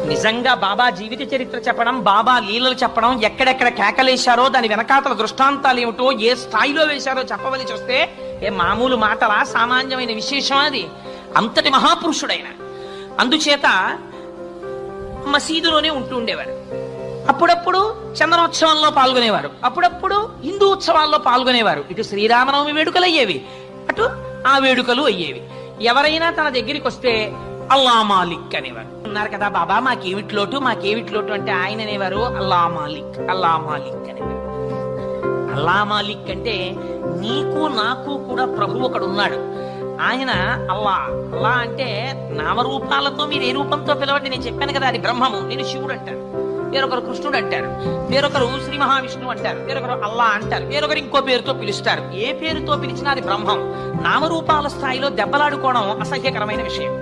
నిజంగా బాబా జీవిత చరిత్ర చెప్పడం, బాబా లీలలు చెప్పడం, ఎక్కడెక్కడ కేకలేశారో దాని వెనకాతల దృష్టాంతాలు ఏమిటో, ఏ స్థాయిలో వేశారో చెప్పవలసి వస్తే ఏ మామూలు మాటలా, సామాన్యమైన విశేషం అది. అంతటి మహాపురుషుడైన. అందుచేత మసీదులోనే ఉంటూ ఉండేవారు. అప్పుడప్పుడు చందనోత్సవంలో పాల్గొనేవారు, అప్పుడప్పుడు హిందూ ఉత్సవాల్లో పాల్గొనేవారు. ఇటు శ్రీరామనవమి వేడుకలు అయ్యేవి, అటు ఆ వేడుకలు అయ్యేవి. ఎవరైనా తన దగ్గరికి వస్తే అల్లా మాలిక్ అనేవారు. ఉన్నారు కదా బాబా, మాకేమిట్లోటు మాకేమిట్లోటు అంటే ఆయన అనేవారు అల్లా మాలిక్, అల్లా మాలిక్ అనేవారు. అల్లా మాలిక్ అంటే నీకు నాకు కూడా ప్రభు ఒకడు ఉన్నాడు. ఆయన అల్లా. అల్లా అంటే నామరూపాలతో మీరు ఏ రూపంతో పిలవండి, నేను చెప్పాను కదా అది బ్రహ్మము. నేను శివుడు అంటారు, వేరొకరు కృష్ణుడు అంటారు, వేరొకరు శ్రీ మహావిష్ణువు అంటారు, వేరొకరు అల్లా అంటారు, వేరొకరు ఇంకో పేరుతో పిలుస్తారు. ఏ పేరుతో పిలిచినా అది బ్రహ్మం. నామరూపాల స్థాయిలో దెబ్బలాడుకోవడం అసహ్యకరమైన విషయం.